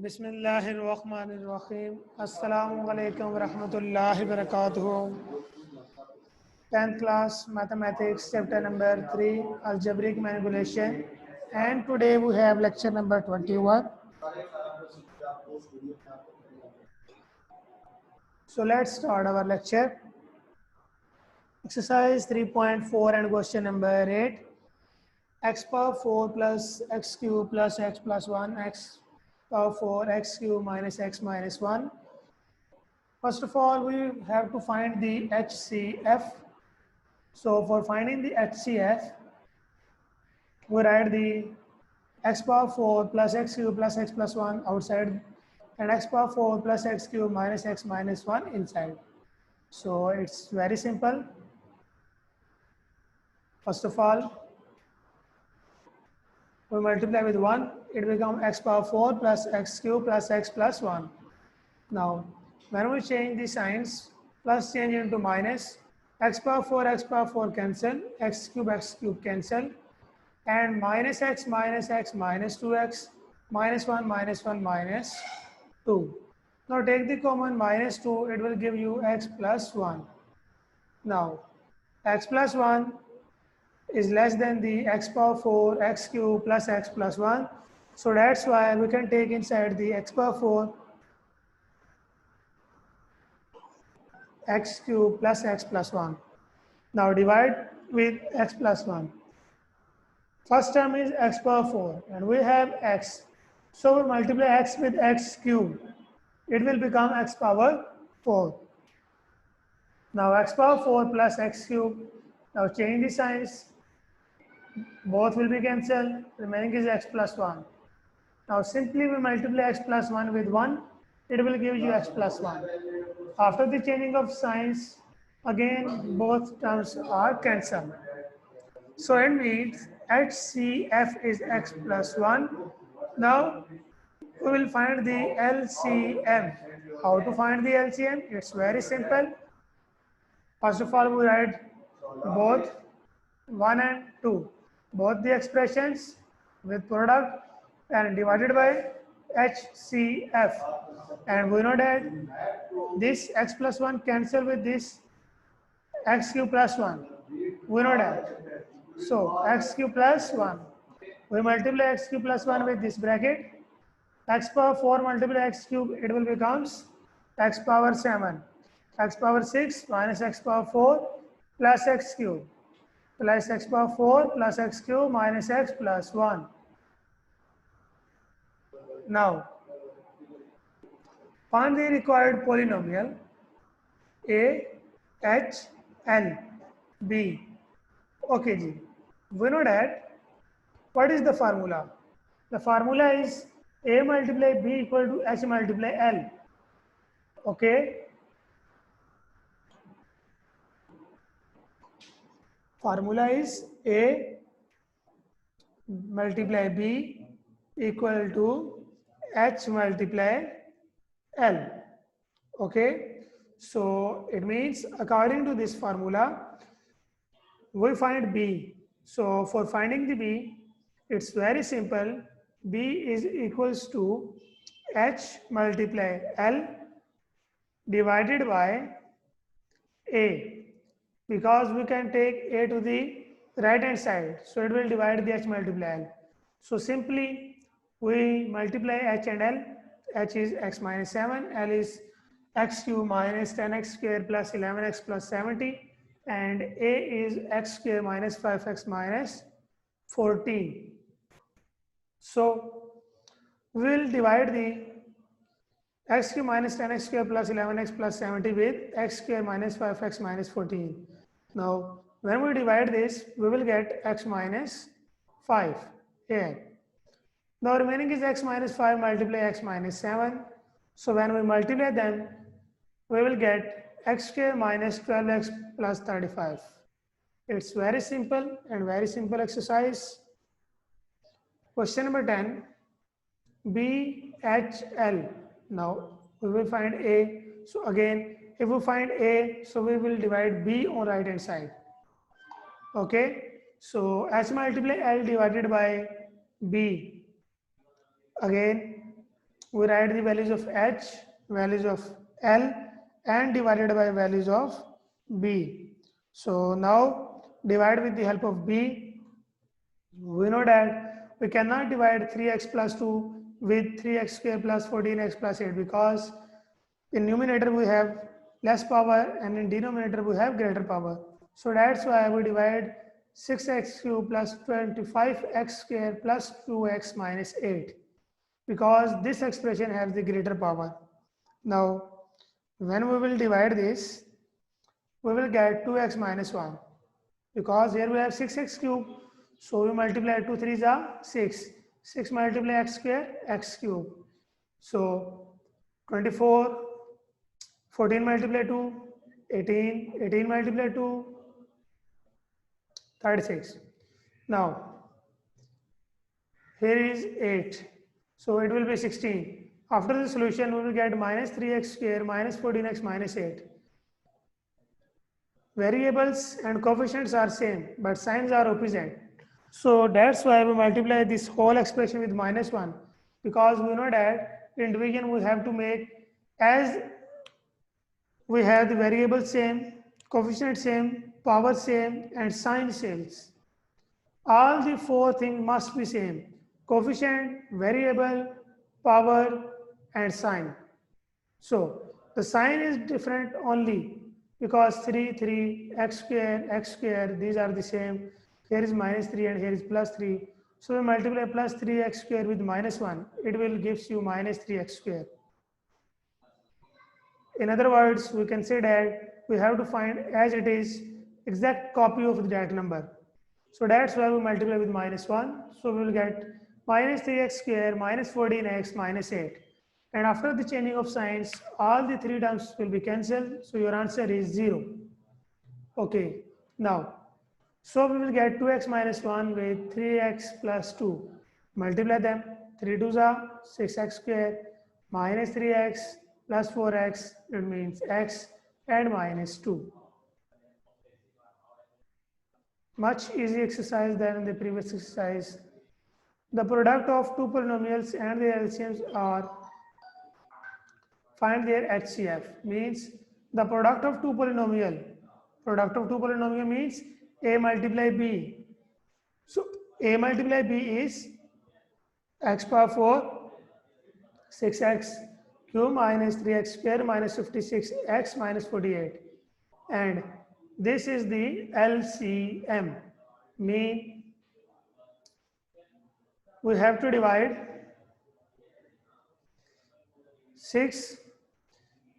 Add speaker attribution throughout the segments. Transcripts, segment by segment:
Speaker 1: बिस्मिल्लाहिर्रहमानिर्रहीम अस्सलामु अलैकुम वरहमतुल्लाहि वबरकातुहू 10th class mathematics chapter number 3 algebraic manipulation, and today we have lecture number 21. So let's start our lecture. Exercise 3.4 and question number 8. X power 4 plus x cube plus x plus 1, x power 4 x cube minus x minus 1. First of all, we have to find the HCF. So for finding the HCF, we write the x power 4 plus x cube plus x plus 1 outside and x power 4 plus x cube minus x minus 1 inside. So it's very simple. First of all, we multiply with 1, it becomes x power 4 plus x cube plus x plus 1. Now, when we change the signs, plus change into minus, x power 4 cancel, x cube cancel, and minus x minus 2x, minus 1 minus 2. Now take the common minus 2, it will give you x plus 1. Now, x plus 1 is less than the x power 4 x cube plus x plus 1. So that's why we can take inside the x power 4 x cube plus x plus 1. Now divide with x plus 1. First term is x power 4 and we have x. So we multiply x with x cube. It will become x power 4. Now x power 4 plus x cube. Now change the signs. Both will be cancelled. Remaining is x plus 1. Now simply we multiply x plus 1 with 1. It will give you x plus 1. After the changing of signs, again both terms are cancelled. So it means HCF is x plus 1. Now we will find the LCM. How to find the LCM? It's very simple. First of all, we write both 1 and 2. Both the expressions with product and divided by HCF. And we know that this x plus 1 cancel with this x cube plus 1. We know that. So x cube plus 1. We multiply x cube plus 1 with this bracket. X power 4 multiply x cube, it will becomes x power 7. X power 6 minus x power 4 plus x cube plus x power 4 plus x cube minus x plus 1. Now, find the required polynomial A, H, L, B. Okay, Ji. We know that. What is the formula? The formula is A multiply B equal to H multiply L. Okay. Formula is A multiply B equal to H multiply L. Okay. So it means according to this formula, we find B. So for finding the B, it's very simple. B is equals to H multiply L divided by A, because we can take A to the right hand side, so it will divide the H multiply L. So simply we multiply H and L. H is x minus 7, L is x cube minus 10x square plus 11x plus 70, and A is x square minus 5x minus 14. So we will divide the x cube minus 10x square plus 11x plus 70 with x square minus 5x minus 14. Now, when we divide this, we will get x minus 5 here. Now, remaining is x minus 5 multiply x minus 7. So, when we multiply them, we will get x square minus 12x plus 35. It's very simple and very simple exercise. Question number 10. BHL. Now we will find A. So again, if we find A, so we will divide B on right hand side. Okay. So H multiply L divided by B. Again, we write the values of h, values of l, and divided by values of b. So now divide with the help of b. We know that we cannot divide 3x plus 2 with 3x square plus 14x plus 8 because in numerator we have less power and in denominator we have greater power. So that's why we divide 6x cube plus 25x square plus 2x minus 8 because this expression has the greater power. Now when we will divide this, we will get 2x minus 1 because here we have 6x cube. So we multiply 2 3s are 6. 6 multiply x square, x cube. So 24, 14 multiply 2, 18, 18 multiply 2, 36. Now here is 8. So it will be 16. After the solution, we will get minus 3x square minus 14x minus 8. Variables and coefficients are same, but signs are opposite. So that's why we multiply this whole expression with minus 1 because we know that in division we have to make as we have the variable same, coefficient same, power same, and sign same. All the four things must be same: coefficient, variable, power, and sign. So the sign is different only because 3, 3, x square, these are the same. Here is minus 3 and here is plus 3. So we multiply plus 3x square with minus 1. It will gives you minus 3x square. In other words, we can say that we have to find as it is exact copy of that number. So that's why we multiply with minus 1. So we will get minus 3x square minus 14x minus 8. And after the changing of signs, all the three terms will be cancelled. So your answer is 0. Okay, now, so we will get 2x minus 1 with 3x plus 2. Multiply them. 3 2s are 6x square minus 3x plus 4x. It means x and minus 2. Much easy exercise than the previous exercise. The product of two polynomials and their LCMs are find their HCF. Means the product of two polynomial means a multiply b. So a multiply b is x power 4 6x cube minus 3x square minus 56x minus 48, and this is the LCM. Mean we have to divide 6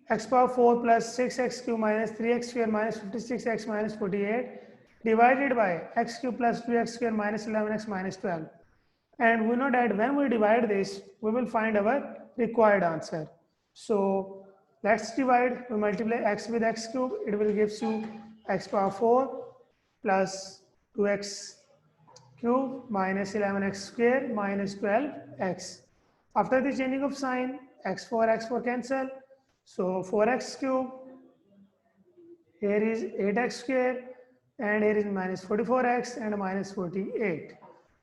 Speaker 1: x power 4 plus 6x cube minus 3x square minus 56x minus 48 divided by x cube plus 2x square minus 11x minus 12. And we know that when we divide this, we will find our required answer. So let's divide. We multiply x with x cube. It will give you x power 4 plus 2x cube minus 11x square minus 12x. After the changing of sign, x4 cancel. So 4x cube, here is 8x square, and here is minus 44x and minus 48.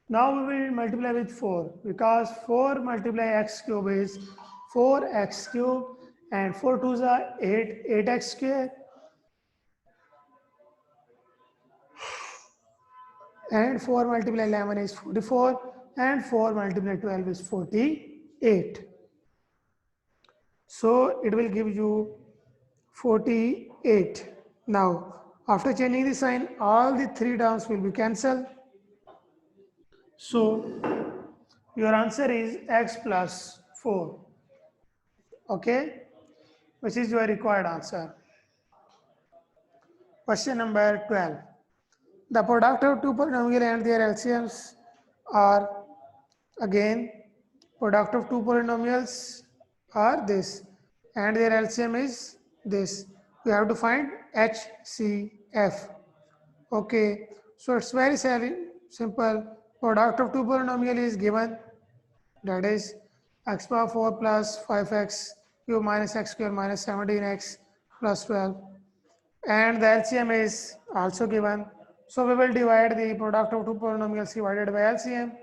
Speaker 1: Now we will multiply with 4 because 4 multiply x cube is 4x cube and 4 2s are 8x square, and 4 multiply 11 is 44 and 4 multiply 12 is 48. So it will give you 48. Now after changing the sign, all the three terms will be cancelled. So your answer is x plus 4. Okay, which is your required answer. Question number 12. The product of two polynomials and their LCMs are, again, product of two polynomials are this and their LCM is this. We have to find HCF. Okay, so it's very simple. Product of two polynomials is given, that is x power 4 plus 5x cube minus x square minus 17x plus 12, and the LCM is also given. So we will divide the product of two polynomials divided by LCM.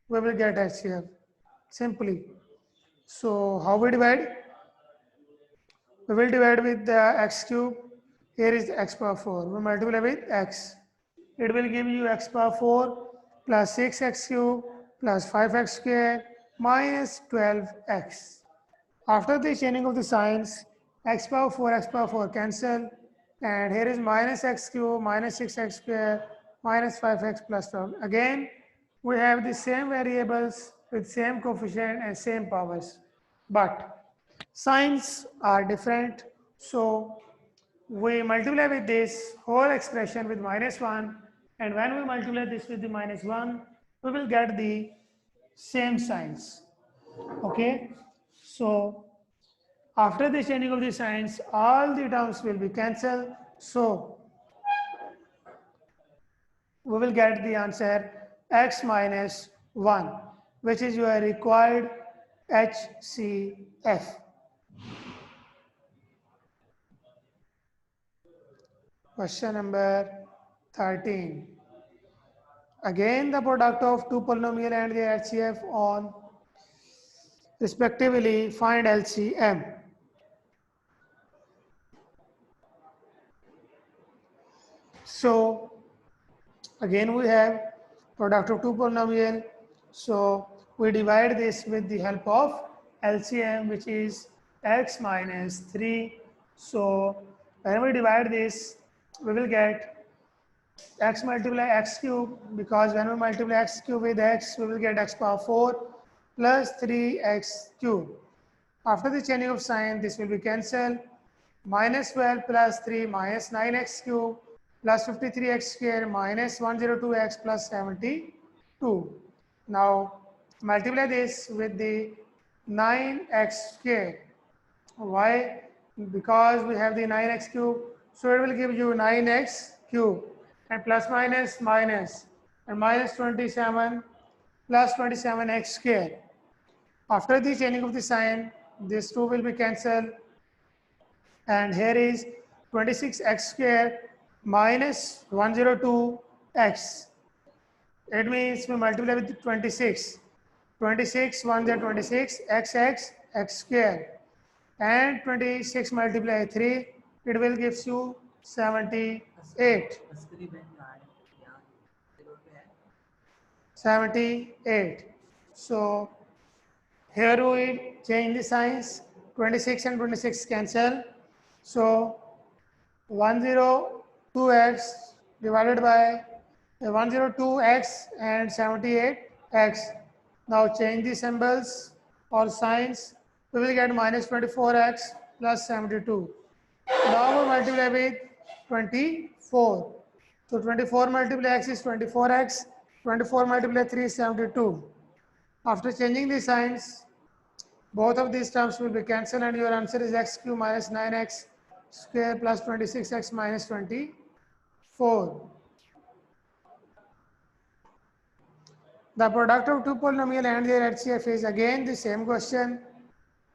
Speaker 1: We will get HCF simply. So how we divide? We will divide with the x cube. Here is x power 4. We multiply with x. It will give you x power 4 plus 6x cube plus 5x square minus 12x. After the changing of the signs, x power 4 cancel, and here is minus x cube minus 6x square minus 5x plus 12. Again, we have the same variables with same coefficient and same powers, but signs are different. So we multiply with this whole expression with minus 1, and when we multiply this with the minus 1, we will get the same signs. Okay, so after the changing of the signs, all the terms will be cancelled. So we will get the answer x minus 1, which is your required HCF. Question number 13. Again, the product of two polynomial and their HCF on respectively find LCM. So again we have product of two polynomial. So we divide this with the help of LCM, which is x minus 3. So when we divide this, we will get x multiply x cube, because when we multiply x cube with x, we will get x power 4 plus 3x cube. After the changing of sign, this will be cancelled. Minus 12 plus 3 minus 9x cube plus 53x square minus 102x plus 72. Now multiply this with the 9x square. Why? Because we have the 9x cube, so it will give you 9x cube, and plus minus minus, and minus 27 plus 27x square. After the changing of the sign, this 2 will be cancelled, and here is 26x square minus 102x. It means we multiply with 26. 26 1 is 26, x square, and 26 multiply 3, it will give you 78. 78. So here we change the signs. 26 and 26 cancel. So 102x divided by 102x and 78x. Now change the symbols or signs. We will get minus 24x plus 72. Now we multiply with 24. So 24 multiply x is 24x. 24 multiply 3 is 72. After changing the signs, both of these terms will be cancelled, and your answer is x cube minus 9x square plus 26x minus 24. The product of two polynomial and their HCF is again the same question.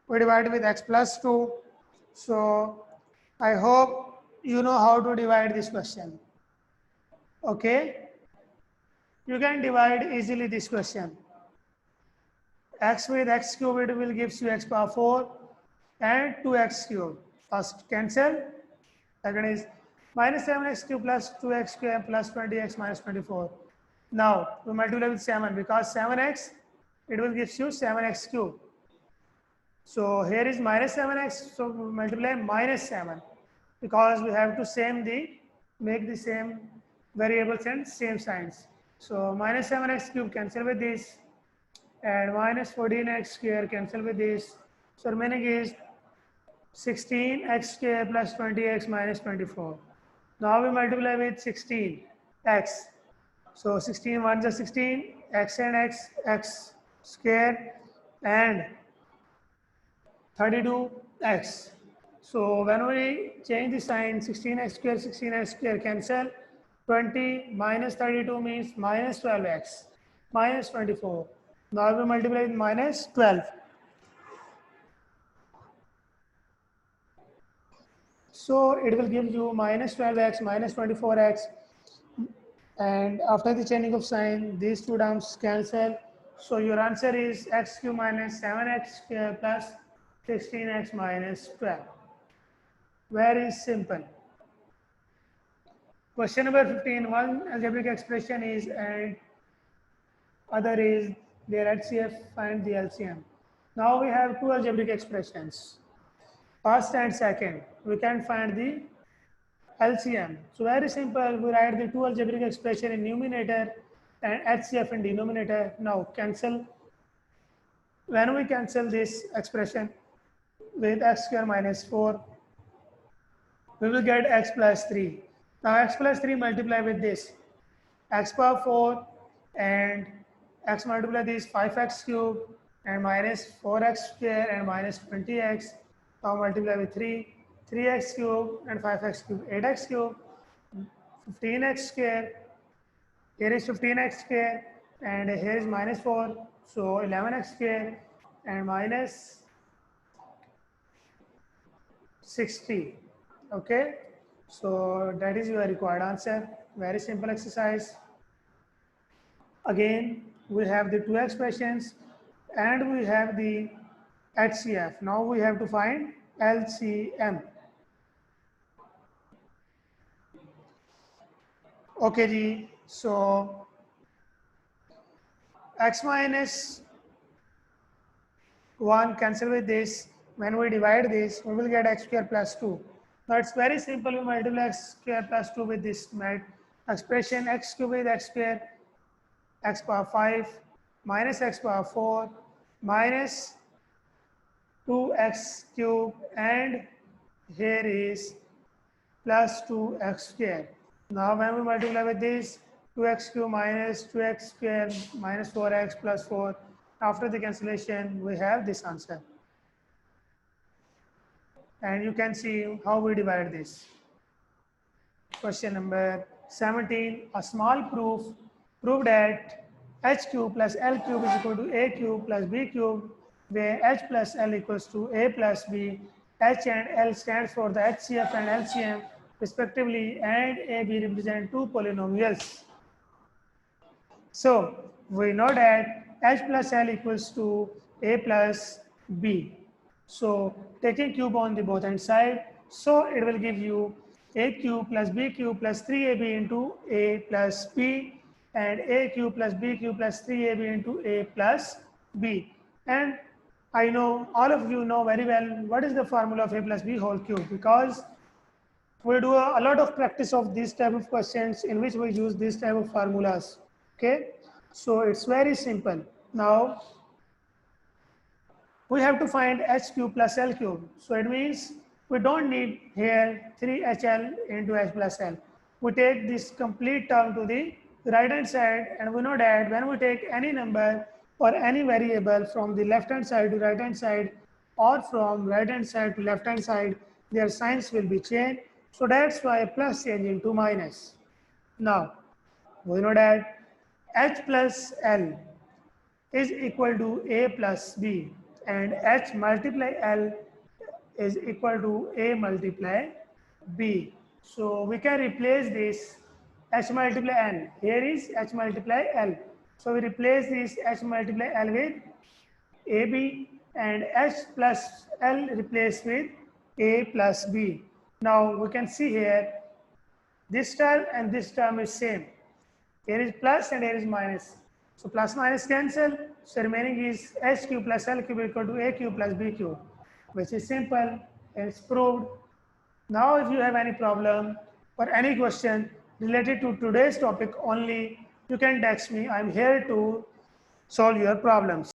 Speaker 1: We divide with x plus 2. So I hope you know how to divide this question. Okay? You can divide easily this question. X with x cubed will give you x power 4 and 2x cubed. First cancel. Second is minus 7x cubed plus 2x square plus 20x minus 24. Now we multiply with 7, because 7x, it will give you 7x cubed. So here is minus 7x, so we multiply minus 7, because we have to make the same variables and same signs. So minus 7x cubed cancel with this, and minus 14x square cancel with this. So remaining is 16x square plus 20x minus 24. Now we multiply with 16x. So 16 1 is 16, x and x square, and 32x. So when we change the sign, 16x square cancel. 20 minus 32 means minus 12x minus 24. Now we multiply with minus 12. So it will give you minus 12x minus 24x, and after the changing of sign, these two terms cancel. So your answer is x cube minus 7x square plus 16x minus 12. Very simple. Question number 15, one algebraic expression is and other is their HCF, find the LCM. Now we have two algebraic expressions, first and second. We can find the LCM. So very simple, we write the two algebraic expression in numerator and HCF in denominator. Now cancel. When we cancel this expression with x square minus 4, we will get x plus 3. Now x plus 3 multiply with this, x power 4 and x multiply this 5x cube and minus 4x square and minus 20x. Now multiply with 3, 3x cube and 5x cube, 8x cube, 15x square. Here is 15x square and here is minus 4. So 11x square and minus 60. Okay. So that is your required answer. Very simple exercise. Again, we have the two expressions and we have the HCF. Now we have to find LCM. Okay, ji. So x minus 1 cancel with this. When we divide this, we will get x square plus 2. Now it's very simple. We multiply x square plus 2 with this expression, x cube with x square, x power 5 minus x power 4 minus 2x cube, and here is plus 2x square. Now when we multiply with this, 2x cube minus 2x square minus 4x plus 4, after the cancellation we have this answer. And you can see how we divide this. Question number 17, a small proof proved that h cube plus l cube is equal to a cube plus b cube, where h plus l equals to a plus b. H and L stands for the HCF and LCM respectively, and a, b represent two polynomials. So we know that h plus l equals to a plus b. So taking cube on the both hand side, so it will give you a cube plus b cube plus 3ab into a plus b, and a cube plus b cube plus 3ab into a plus b. And I know all of you know very well what is the formula of a plus b whole cube, because we do a lot of practice of these type of questions in which we use these type of formulas. Okay, so it's very simple. Now we have to find h cube plus l cube. So it means we don't need here 3hl into h plus l. We take this complete term to the right hand side, and we know that when we take any number or any variable from the left hand side to right hand side, or from right hand side to left hand side, their signs will be changed. So that's why plus change into minus. Now we know that h plus l is equal to a plus b, and h multiply l is equal to a multiply b. So we can replace this h multiply l. Here is h multiply l. So we replace this h multiply l with ab, and h plus l replaced with a plus b. Now we can see here this term and this term is same. Here is plus and here is minus. So plus minus cancel. So remaining is h cube plus l cube equal to a cube plus b cube, which is simple and it's proved. Now if you have any problem or any question related to today's topic only, you can text me. I'm here to solve your problems.